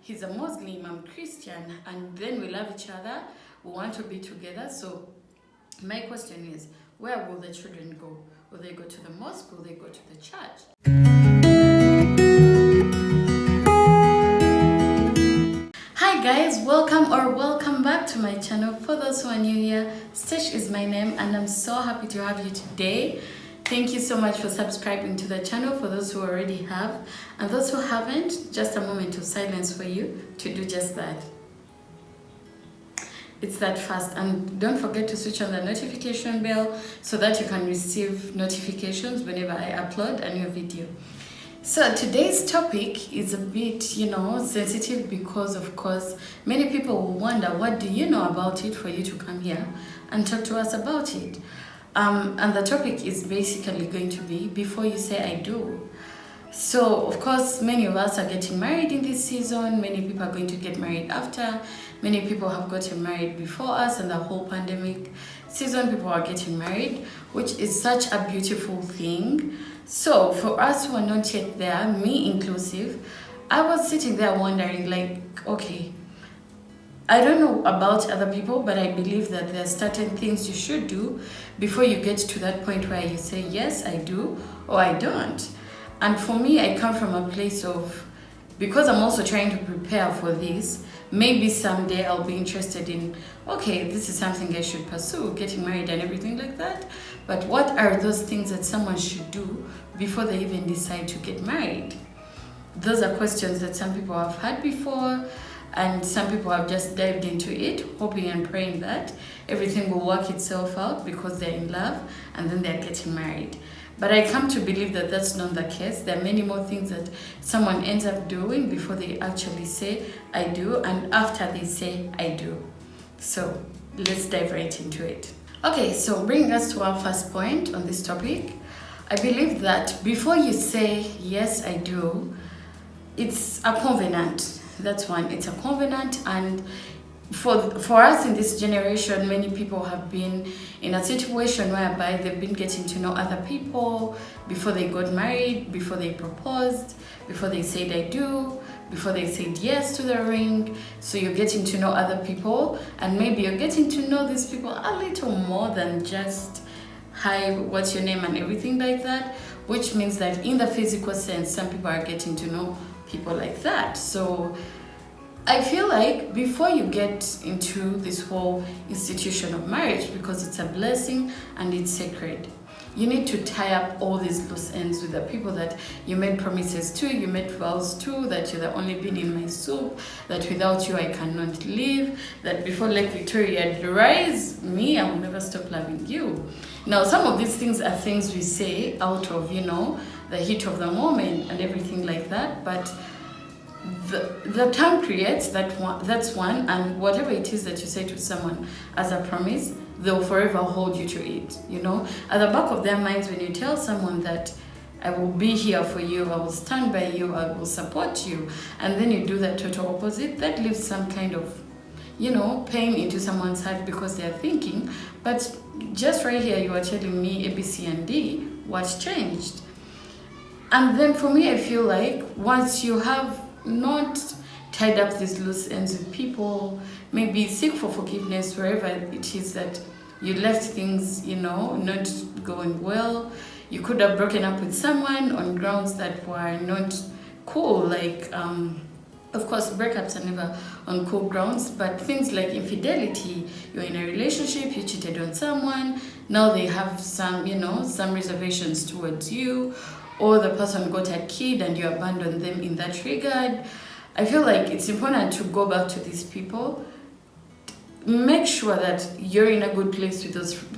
he's a Muslim, I'm Christian, and then we love each other, we want to be together. So my question is, where will the children go? Will they go to the mosque? Will they go to the church? Hi guys, welcome back to my channel. For those who are new here, Stesh is my name and I'm so happy to have you today. Thank you so much for subscribing to the channel, for those who already have, and those who haven't, just a moment of silence for you to do just that. It's that fast. And don't forget to switch on the notification bell so that you can receive notifications whenever I upload a new video. So today's topic is a bit, sensitive because of course many people will wonder, what do you know about it for you to come here and talk to us about it? And the topic is basically going to be before you say I do. So of course many of us are getting married in this season, many people are going to get married after, many people have gotten married before us, and the whole pandemic season people are getting married, which is such a beautiful thing. So for us who are not yet there, me inclusive, I was sitting there wondering okay, I don't know about other people, but I believe that there are certain things you should do before you get to that point where you say, yes, I do, or I don't. And for me, I come from a place of, because I'm also trying to prepare for this, maybe someday I'll be interested in, okay, this is something I should pursue, getting married and everything like that. But what are those things that someone should do before they even decide to get married? Those are questions that some people have had before, and some people have just dived into it, hoping and praying that everything will work itself out because they're in love and then they're getting married. But I come to believe that that's not the case. There are many more things that someone ends up doing before they actually say, I do, and after they say, I do. So let's dive right into it. Okay, so bringing us to our first point on this topic, I believe that before you say, yes, I do, it's a covenant. That's one, it's a covenant. And for us in this generation, many people have been in a situation whereby they've been getting to know other people before they got married, before they proposed, before they said I do, before they said yes to the ring. So you're getting to know other people, and maybe you're getting to know these people a little more than just hi, what's your name and everything like that, which means that in the physical sense, some people are getting to know people like that. So I feel like before you get into this whole institution of marriage, because it's a blessing and it's sacred, you need to tie up all these loose ends with the people that you made promises to, you made vows to, that you're the only bean in my soup, that without you I cannot live, that before Lake Victoria dries, me, I will never stop loving you. Now, some of these things are things we say out of, the heat of the moment and everything like that, but the time creates that's one, and whatever it is that you say to someone as a promise, they'll forever hold you to it. At the back of their minds, when you tell someone that I will be here for you, I will stand by you, I will support you, and then you do the total opposite, that leaves some kind of pain into someone's heart, because they're thinking, but just right here you are telling me A, B, C, and D, what's changed? And then for me, I feel like once you have not tied up these loose ends with people, maybe seek for forgiveness wherever it is that you left things, not going well. You could have broken up with someone on grounds that were not cool, of course, breakups are never on cool grounds, but things like infidelity, you're in a relationship, you cheated on someone, now they have some reservations towards you, or the person got a kid and you abandoned them in that regard. I feel like it's important to go back to these people. Make sure that you're in a good place with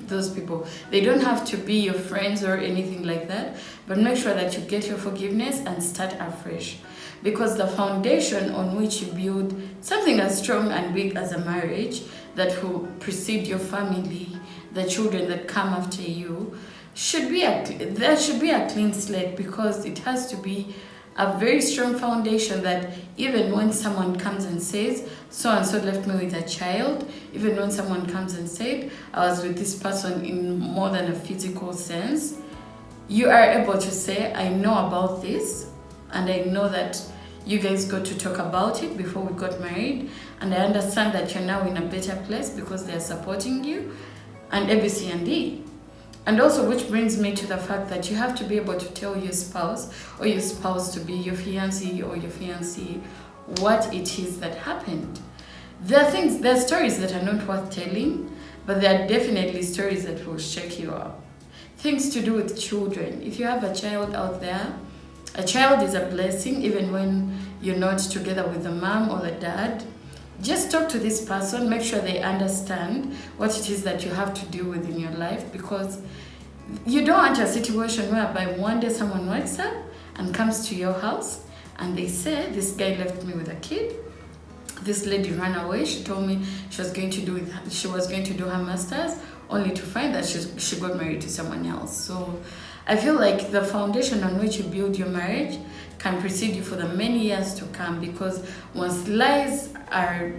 those people. They don't have to be your friends or anything like that, but make sure that you get your forgiveness and start afresh. Because the foundation on which you build something as strong and big as a marriage that will precede your family, the children that come after you, there should be a clean slate, because it has to be a very strong foundation that even when someone comes and says, so and so left me with a child, even when someone comes and said, I was with this person in more than a physical sense, you are able to say, I know about this, and I know that you guys got to talk about it before we got married, and I understand that you're now in a better place because they're supporting you, and ABC and D. And also, which brings me to the fact that you have to be able to tell your spouse or your spouse to be your fiancé or your fiancée what it is that happened. There are stories that are not worth telling, but there are definitely stories that will shake you up. Things to do with children. If you have a child out there, a child is a blessing even when you're not together with the mom or the dad. Just talk to this person, make sure they understand what it is that you have to deal with in your life, because you don't want a situation whereby one day someone wakes up and comes to your house and they say, this guy left me with a kid, this lady ran away, she told me she was going to do her master's, only to find that she got married to someone else. So I feel like the foundation on which you build your marriage can precede you for the many years to come, because once lies are,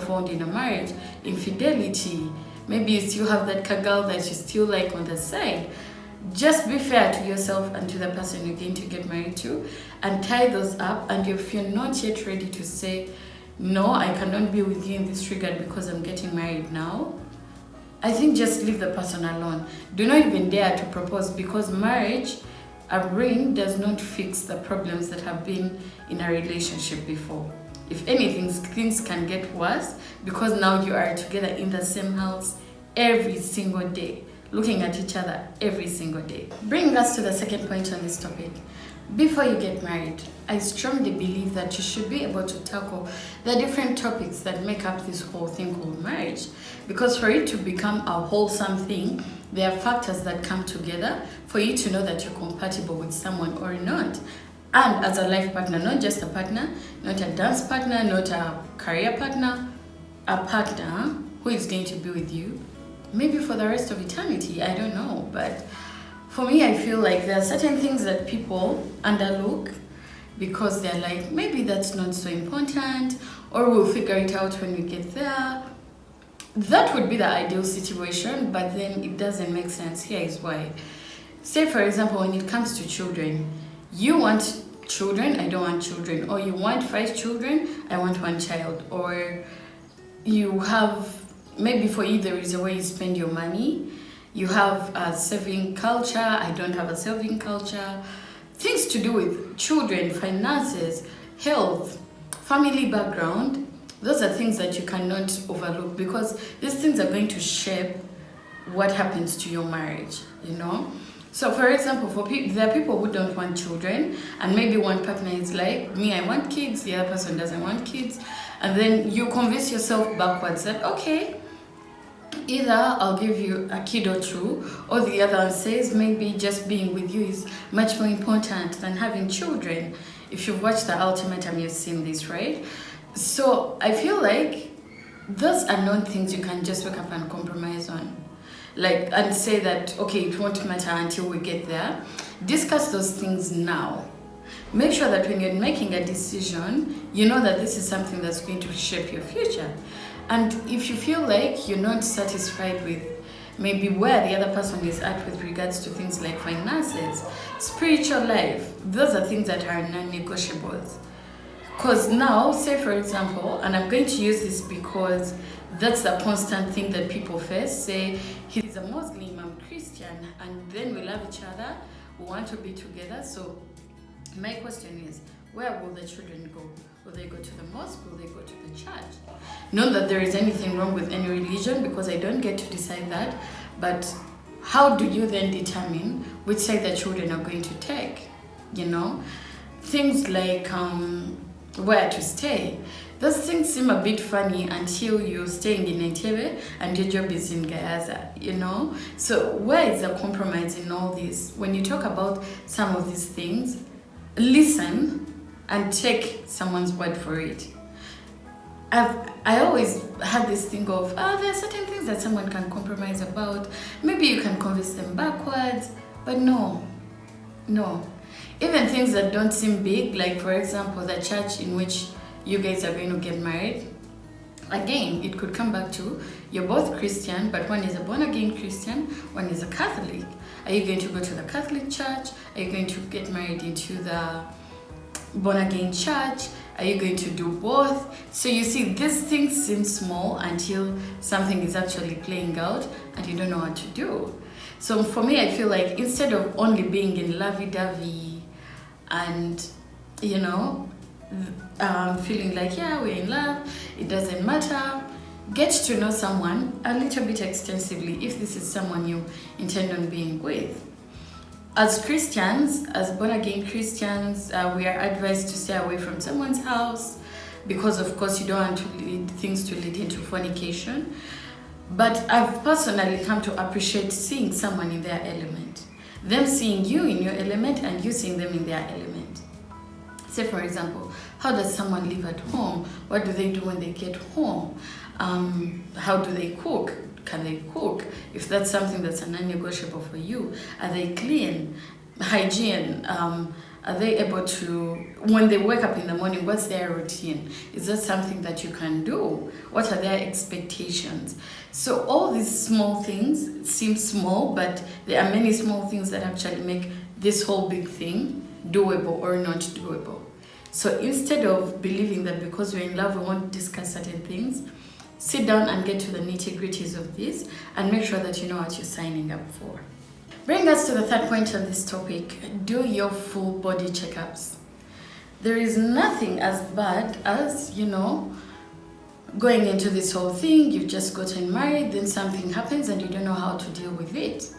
found in a marriage, infidelity, maybe you still have that girl that you still like on the side, just be fair to yourself and to the person you're going to get married to and tie those up. And if you're not yet ready to say, no, I cannot be with you in this regard because I'm getting married now, I think just leave the person alone. Do not even dare to propose, because marriage, a ring does not fix the problems that have been in a relationship before. If anything, things can get worse because now you are together in the same house every single day, looking at each other every single day. Bringing us to the second point on this topic. Before you get married, I strongly believe that you should be able to tackle the different topics that make up this whole thing called marriage. Because for it to become a wholesome thing, there are factors that come together for you to know that you're compatible with someone or not. And as a life partner, not just a partner, not a dance partner, not a career partner, a partner who is going to be with you, maybe for the rest of eternity, I don't know. But for me, I feel like there are certain things that people underlook because they're like, maybe that's not so important, or we'll figure it out when we get there. That would be the ideal situation, but then it doesn't make sense. Here is why. Say, for example, when it comes to children, you want children, I don't want children, or you want 5 children, I want 1 child, or you have, maybe for you there is a way you spend your money, you have a saving culture, I don't have a saving culture, things to do with children, finances, health, family background. Those are things that you cannot overlook, because these things are going to shape what happens to your marriage, So for example, there are people who don't want children, and maybe one partner is like, me, I want kids, the other person doesn't want kids, and then you convince yourself backwards that, okay, either I'll give you a kid or 2, or the other one says maybe just being with you is much more important than having children. If you've watched The Ultimatum, you've seen this, right? So I feel like those are not things you can just wake up and compromise on. And say that, okay, it won't matter until we get there. Discuss those things now. Make sure that when you're making a decision, you know that this is something that's going to shape your future. And if you feel like you're not satisfied with maybe where the other person is at with regards to things like finances, spiritual life, those are things that are non-negotiables. Because now, say for example, and I'm going to use this because that's the constant thing that people face, say he's a Muslim, I'm Christian, and then we love each other, we want to be together. So my question is, where will the children go? Will they go to the mosque? Will they go to the church? Not that there is anything wrong with any religion, because I don't get to decide that, but how do you then determine which side the children are going to take? Things like where to stay. Those things seem a bit funny until you're staying in Entebbe and your job is in Gayaza, So where is the compromise in all this? When you talk about some of these things, listen and take someone's word for it. I always had this thing of, there are certain things that someone can compromise about. Maybe you can convince them backwards, but no. Even things that don't seem big, like for example, the church in which you guys are going to get married. Again, it could come back to, you're both Christian, but one is a born-again Christian, one is a Catholic. Are you going to go to the Catholic church? Are you going to get married into the born again church? Are you going to do both? So you see, these things seem small until something is actually playing out and you don't know what to do. So for me, I feel like instead of only being in lovey-dovey and, you know, feeling like, yeah, we're in love, it doesn't matter, get to know someone a little bit extensively if this is someone you intend on being with. As Christians, as born-again Christians, we are advised to stay away from someone's house because, of course, you don't want to lead things to lead into fornication. But I've personally come to appreciate seeing someone in their element. Them seeing you in your element and you seeing them in their element. Say, for example, how does someone live at home? What do they do when they get home? How do they cook? Can they cook? If that's something that's a non-negotiable for you, are they clean? Hygiene, are they able to, when they wake up in the morning, what's their routine? Is that something that you can do? What are their expectations? So all these small things seem small, but there are many small things that actually make this whole big thing doable or not doable. So instead of believing that because we're in love, we won't discuss certain things, sit down and get to the nitty-gritties of this and make sure that you know what you're signing up for. Bring us to the third point on this topic. Do your full body checkups. There is nothing as bad as, you know, going into this whole thing, you've just gotten married, then something happens and you don't know how to deal with it.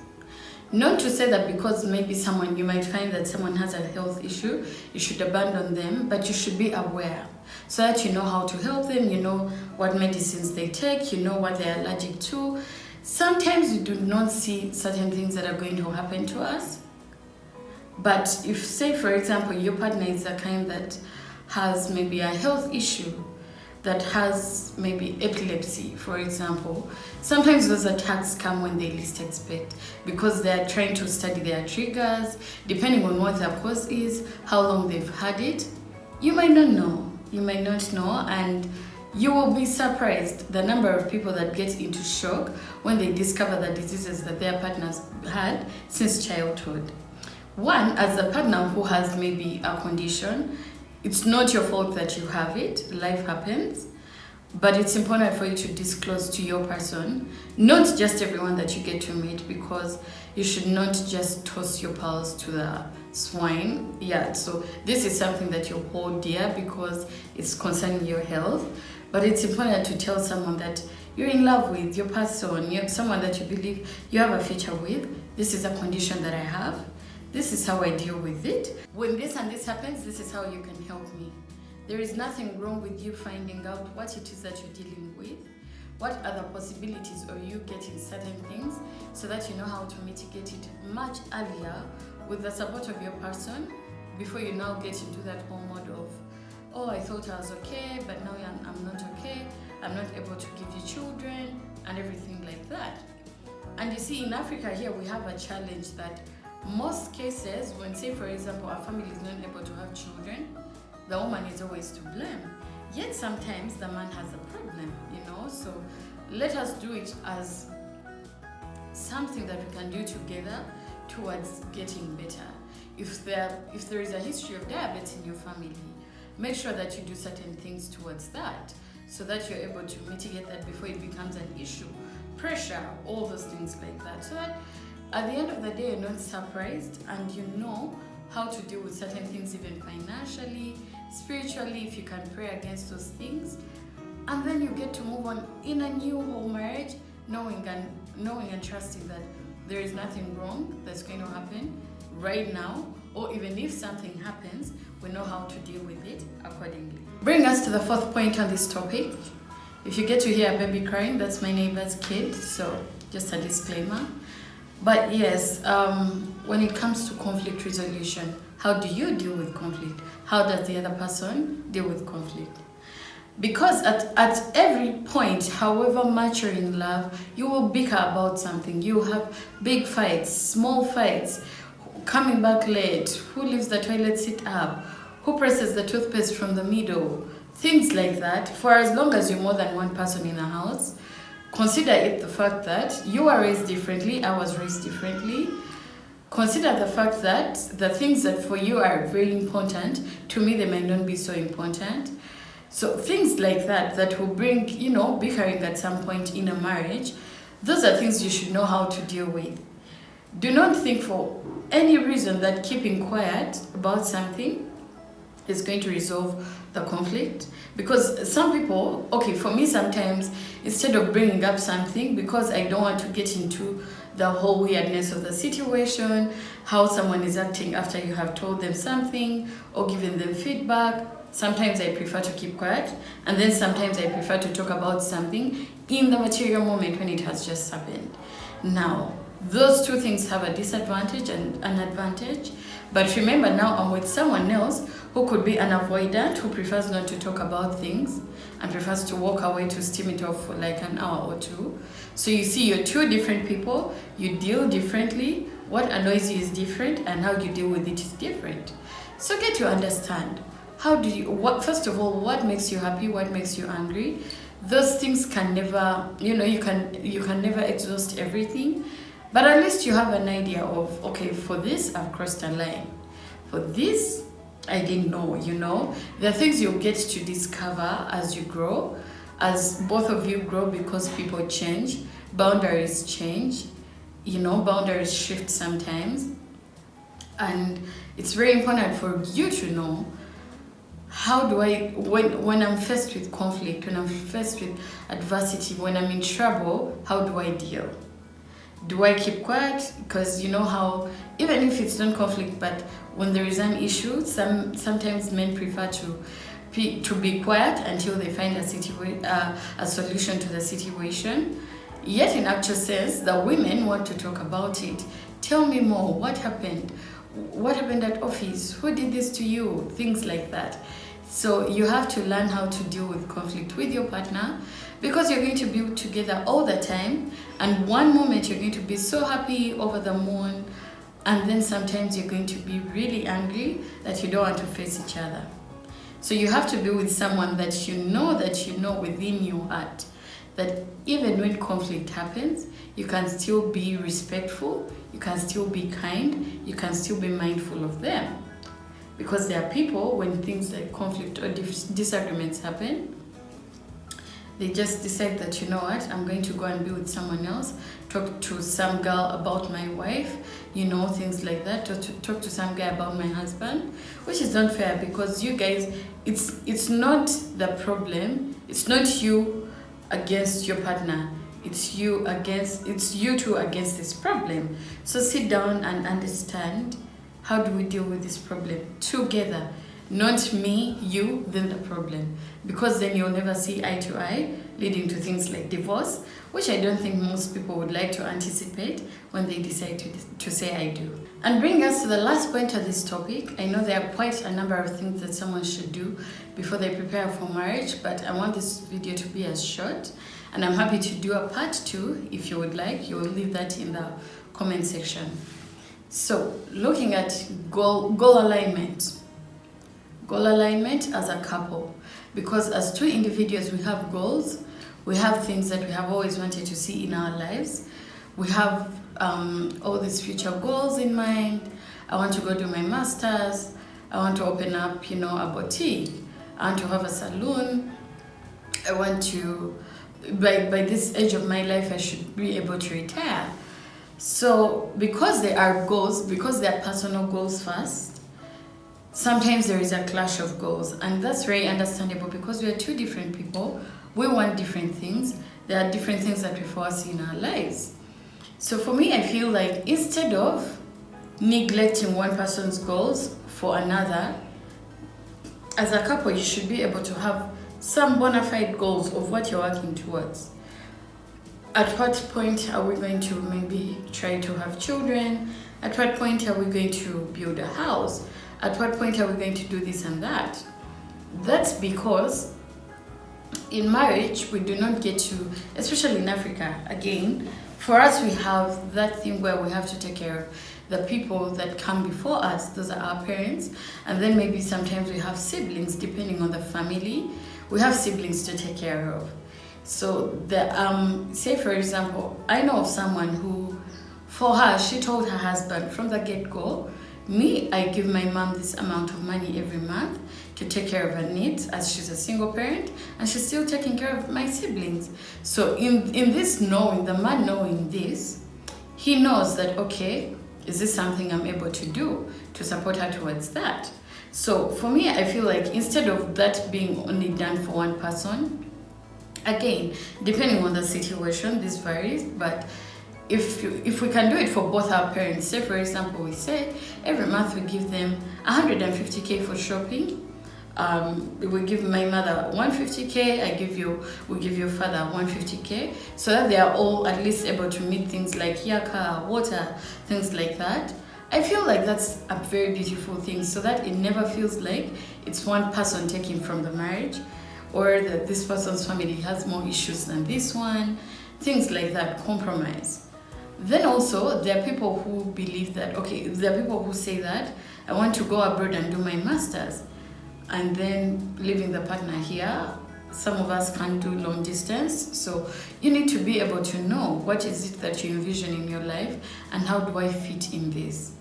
Not to say that because maybe you might find that someone has a health issue, you should abandon them, but you should be aware so that you know how to help them, you know what medicines they take, you know what they're allergic to. Sometimes we do not see certain things that are going to happen to us. But if, say, for example, your partner is the kind that has maybe a health issue, that has maybe epilepsy, for example, sometimes those attacks come when they least expect because they're trying to study their triggers, depending on what their cause is, how long they've had it. You might not know. You might not know, and you will be surprised the number of people that get into shock when they discover the diseases that their partners had since childhood. One, as a partner who has maybe a condition, it's not your fault that you have it, life happens, but it's important for you to disclose to your person, not just everyone that you get to meet, because you should not just toss your pearls to the swine. Yeah, so this is something that you hold dear because it's concerning your health, but it's important to tell someone that you're in love with, your person, you're someone that you believe you have a future with. This is a condition that I have. This is how I deal with it. When this and this happens, this is how you can help me. There is nothing wrong with you finding out what it is that you're dealing with, what other possibilities are you getting certain things, so that you know how to mitigate it much earlier with the support of your person before you now get into that whole mode of, oh, I thought I was okay, but now I'm not okay, I'm not able to give you children, and everything like that. And you see, in Africa here, we have a challenge that most cases, when, say, for example, a family is not able to have children, the woman is always to blame. Yet sometimes the man has a problem, you know, so let us do it as something that we can do together towards getting better. If there is a history of diabetes in your family, make sure that you do certain things towards that so that you're able to mitigate that before it becomes an issue. Pressure, all those things like that, so that at the end of the day, you're not surprised and you know how to deal with certain things, even financially, spiritually, if you can pray against those things. And then you get to move on in a new whole marriage, knowing and trusting that there is nothing wrong that's going to happen right now, or even if something happens, we know how to deal with it accordingly. Bring us to the fourth point on this topic. If you get to hear a baby crying, that's my neighbor's kid, so just a disclaimer. But yes, when it comes to conflict resolution, how do you deal with conflict? How does the other person deal with conflict? Because at every point, however much you're in love, you will bicker about something. You have big fights, small fights, coming back late, who leaves the toilet seat up, who presses the toothpaste from the middle, things like that. For as long as you're more than one person in a house, consider it the fact that you were raised differently, I was raised differently. consider the fact that the things that for you are very important, to me they might not be so important. So things like that will bring, bickering at some point in a marriage, those are things you should know how to deal with. Do not think for any reason that keeping quiet about something is going to resolve the conflict. Because some people, okay, for me sometimes, instead of bringing up something, because I don't want to get into the whole weirdness of the situation, how someone is acting after you have told them something or given them feedback, sometimes I prefer to keep quiet, and then sometimes I prefer to talk about something in the material moment when it has just happened. Now, those two things have a disadvantage and an advantage, but remember now I'm with someone else who could be an avoidant, who prefers not to talk about things and prefers to walk away to steam it off for like an hour or two. So you see, you're two different people, you deal differently, what annoys you is different, and how you deal with it is different. So get to understand, first of all, what makes you happy, what makes you angry. Those things can never, you can never exhaust everything, but at least you have an idea of, okay, for this I've crossed a line, for this I didn't know. There are things you'll get to discover as you grow, as both of you grow, because people change, boundaries change, boundaries shift sometimes. And it's very important for you to know, how do I, when I'm faced with conflict, when I'm faced with adversity, when I'm in trouble, how do I deal? Do I keep quiet? Because you know how, even if it's not conflict, but when there is an issue, sometimes men prefer to be quiet until they find a solution to the situation. Yet in actual sense, the women want to talk about it. Tell me more. What happened? What happened at office? Who did this to you? Things like that. So you have to learn how to deal with conflict with your partner, because you're going to be together all the time, and one moment you're going to be so happy, over the moon, and then sometimes you're going to be really angry that you don't want to face each other. So you have to be with someone that you know within your heart that even when conflict happens, you can still be respectful, you can still be kind, you can still be mindful of them. Because there are people, when things like conflict or disagreements happen, they just decide that, you know what, I'm going to go and be with someone else, talk to some girl about my wife, things like that, or to talk to some guy about my husband, which is not fair, because you guys, it's not the problem, it's not you against your partner, it's you two against this problem. So sit down and understand, how do we deal with this problem together? Not me, you, then the problem. Because then you'll never see eye to eye, leading to things like divorce, which I don't think most people would like to anticipate when they decide to say I do. And bring us to the last point of this topic. I know there are quite a number of things that someone should do before they prepare for marriage, but I want this video to be as short, and I'm happy to do a part 2 if you would like. You will leave that in the comment section. So, looking at goal alignment. Goal alignment as a couple. Because as two individuals, we have goals. We have things that we have always wanted to see in our lives. We have all these future goals in mind. I want to go do my master's. I want to open up, a boutique. I want to have a salon. I want to, by this age of my life, I should be able to retire. So because they are goals, because they are personal goals first, sometimes there is a clash of goals, and that's very understandable because we are two different people. We want different things. There are different things that we foresee in our lives. So for me, I feel like instead of neglecting one person's goals for another, as a couple, you should be able to have some bona fide goals of what you're working towards. At what point are we going to maybe try to have children? At what point are we going to build a house? At what point are we going to do this and that? That's because in marriage, we do not get to, especially in Africa, again, for us, we have that thing where we have to take care of the people that come before us. Those are our parents. And then maybe sometimes we have siblings, depending on the family. We have siblings to take care of. So, say for example, I know of someone who, For her, she told her husband from the get-go, me, I give my mom this amount of money every month to take care of her needs, as she's a single parent and she's still taking care of my siblings. So in this knowing, the man knowing this, he knows that, okay, is this something I'm able to do to support her towards that? So for me, I feel like instead of that being only done for one person, again, depending on the situation, this varies, but if we can do it for both our parents, say for example, we say every month we give them 150k for shopping. We give my mother 150k, we give your father 150k, so that they are all at least able to meet things like yaka, water, things like that. I feel like that's a very beautiful thing, so that it never feels like it's one person taking from the marriage, or that this person's family has more issues than this one, things like that, compromise. Then also, there are people who believe that, okay, there are people who say that, I want to go abroad and do my master's, and then leaving the partner here. Some of us can't do long distance, so you need to be able to know what is it that you envision in your life and how do I fit in this.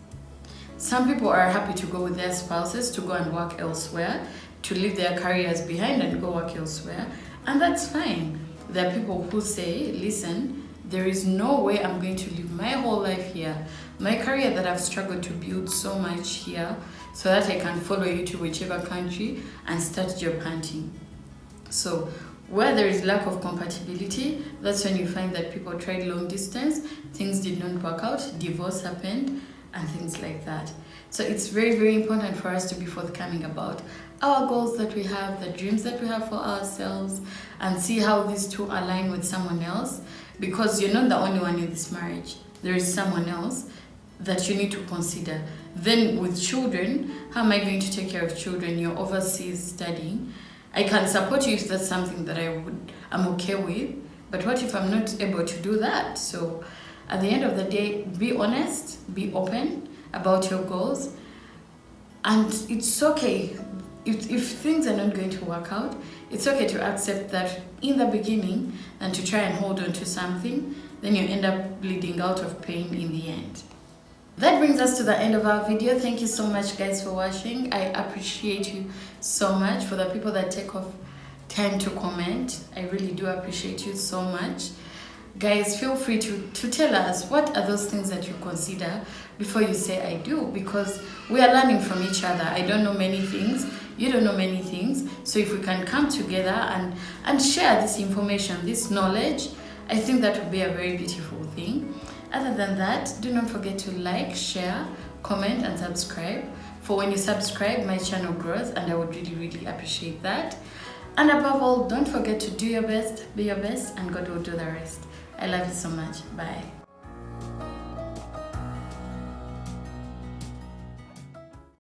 Some people are happy to go with their spouses to go and work elsewhere, to leave their careers behind and go work elsewhere, and that's fine. There are people who say, listen, there is no way I'm going to live my whole life here, my career that I've struggled to build so much here, so that I can follow you to whichever country and start job hunting. So where there is lack of compatibility, that's when you find that people tried long distance, things did not work out, divorce happened, and things like that. So it's very, very important for us to be forthcoming about our goals that we have, the dreams that we have for ourselves, and see how these two align with someone else, because you're not the only one in this marriage. There is someone else that you need to consider. Then with children, how am I going to take care of children? You're overseas studying. I can support you if that's something that I'm okay with, but what if I'm not able to do that? So at the end of the day, be honest, be open about your goals, and it's okay if things are not going to work out. It's okay to accept that in the beginning and to try and hold on to something, then you end up bleeding out of pain in the end. That brings us to the end of our video. Thank you so much, guys, for watching. I appreciate you so much. For the people that take off time to comment, I really do appreciate you so much. Guys, feel free to tell us what are those things that you consider before you say I do, because we are learning from each other. I don't know many things, you don't know many things, so if we can come together and share this information, this knowledge, I think that would be a very beautiful thing. Other than that, do not forget to like, share, comment, and subscribe. For when you subscribe, my channel grows, and I would really, really appreciate that. And above all, don't forget to do your best, be your best, and God will do the rest. I love you so much. Bye.